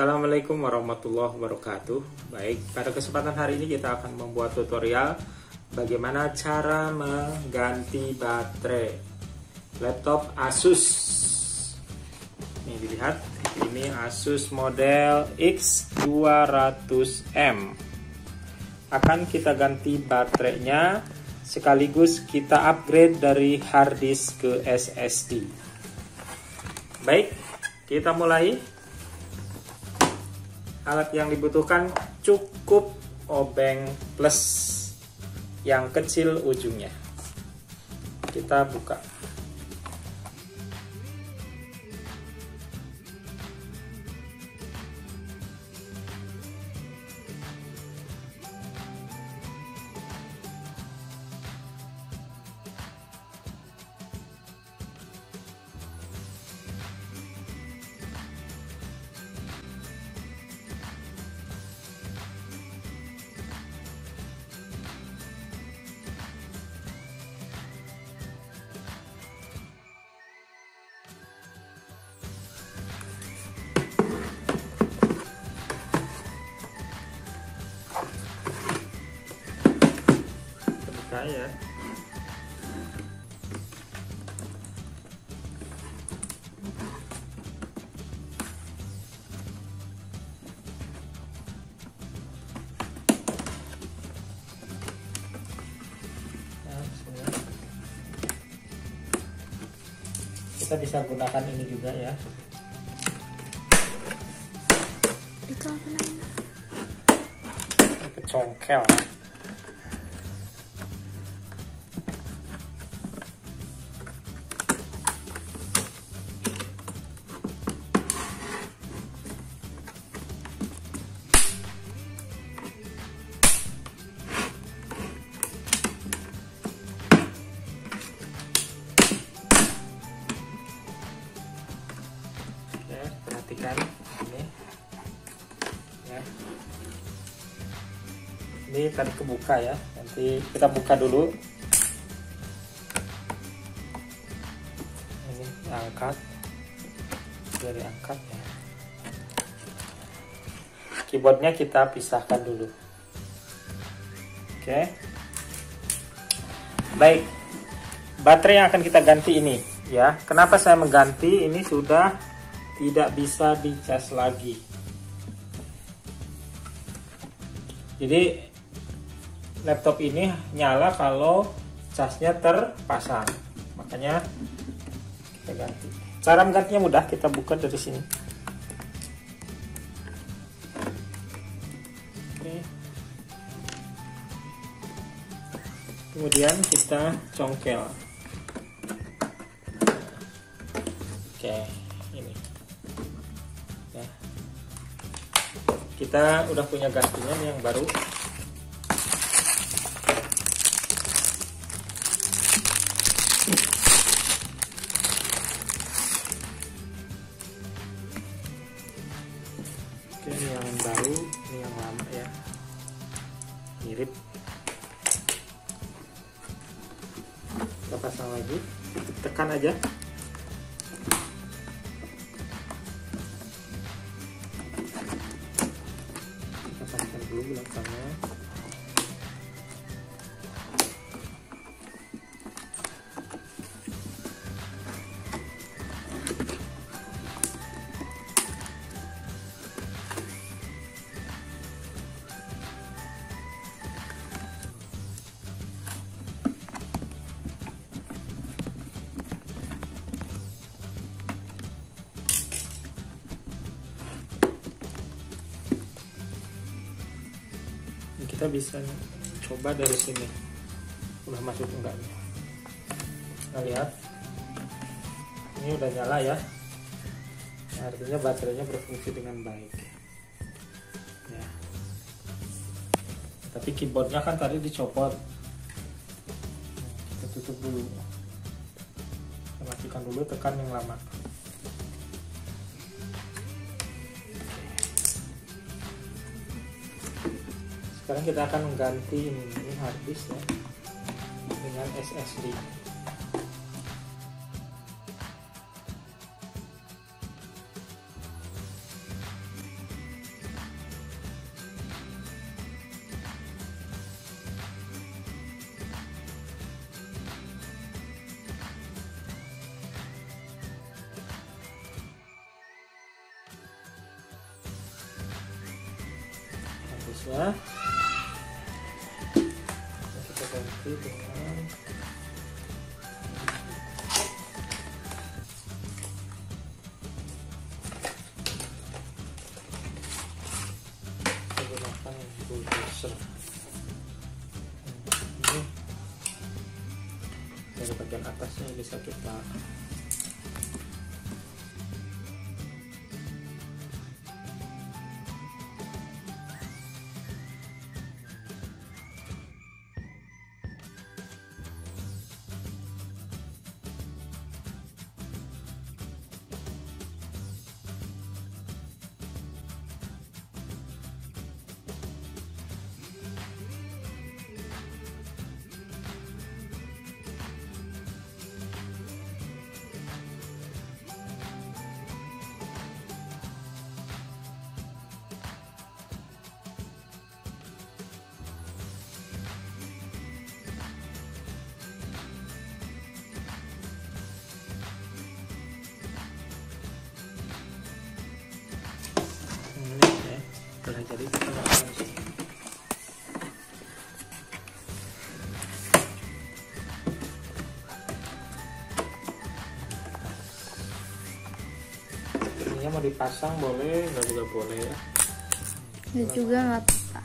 Assalamualaikum warahmatullahi wabarakatuh. Baik, pada kesempatan hari ini kita akan membuat tutorial bagaimana cara mengganti baterai laptop Asus. Ini dilihat, ini Asus model X200M. Akan kita ganti baterainya sekaligus kita upgrade dari hard disk ke SSD. Baik, kita mulai. Alat yang dibutuhkan cukup obeng plus yang kecil ujungnya. Kita buka. Ya. Kita bisa gunakan ini juga ya. Itu apa namanya? Kecongkel. Perhatikan ini ya, ini tadi kebuka ya, nanti kita buka dulu. Ini angkat, dari angkat ya. Keyboardnya kita pisahkan dulu. Oke, baik, baterai yang akan kita ganti ini ya. Kenapa saya mengganti ini? Sudah tidak bisa dicas lagi. Jadi laptop ini nyala kalau casnya terpasang. Makanya kita ganti. Cara menggantinya mudah, kita buka dari sini. Oke. Kemudian kita congkel. Oke, ini. Ya. Kita udah punya gantinya nih yang baru. Oke, ini yang baru, ini yang lama ya. Mirip. Kita pasang lagi, tekan aja. Dulu belakangnya. Kita bisa coba dari sini udah masuk enggaknya. Nah, lihat, ini udah nyala ya. Nah, artinya baterainya berfungsi dengan baik ya. Tapi keyboardnya kan tadi dicopot. Kita tutup dulu, kita matikan dulu, tekan yang lama. Sekarang kita akan mengganti ini hard disk ya, dengan SSD. atasnya. Kita ganti dengan menggunakan bulldozer. Ini dari bagian atasnya bisa kita setelah jadi kita masukkan di sini. Ininya mau dipasang boleh, nggak juga boleh ya. Ini juga nggak apa-apa.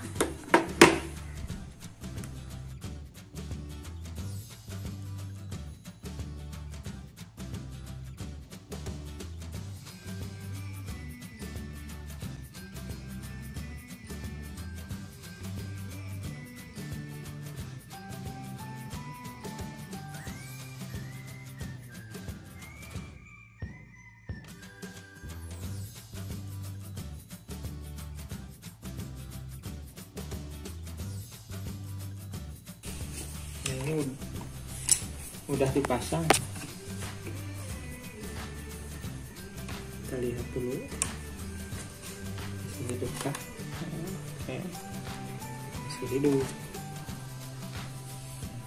Ini udah dipasang, kita lihat dulu masih hidup kah? Oke, masih hidup.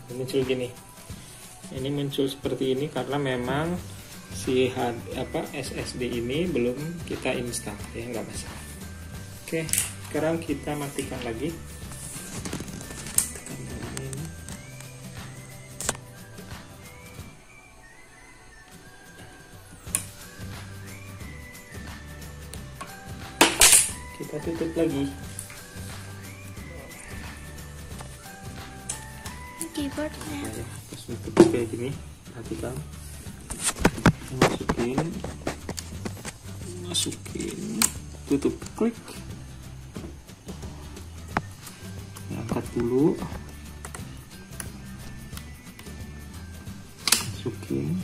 Ini muncul gini, ini muncul seperti ini karena memang si SSD ini belum kita install ya, nggak masalah. Oke, sekarang kita matikan lagi. Kita tutup lagi. Keyboardnya. Nah, pas tutup kayak gini, perhatikan. Masukin, tutup, klik. Angkat dulu, masukin.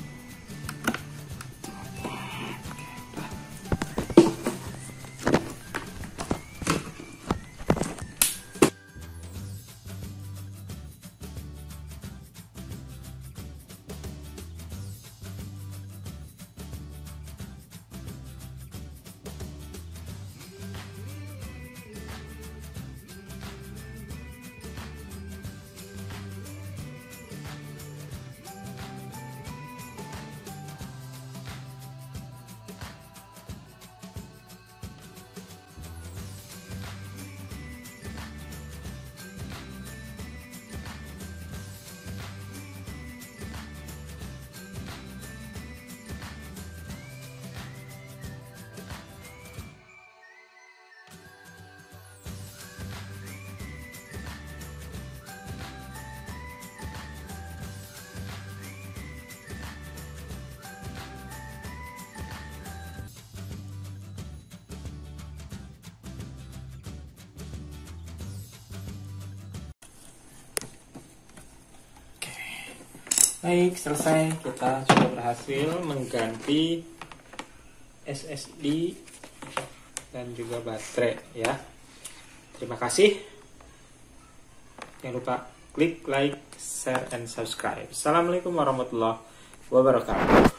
Baik, selesai. Kita sudah berhasil mengganti SSD dan juga baterai ya. Terima kasih. Jangan lupa klik like, share, and subscribe. Assalamualaikum warahmatullahi wabarakatuh.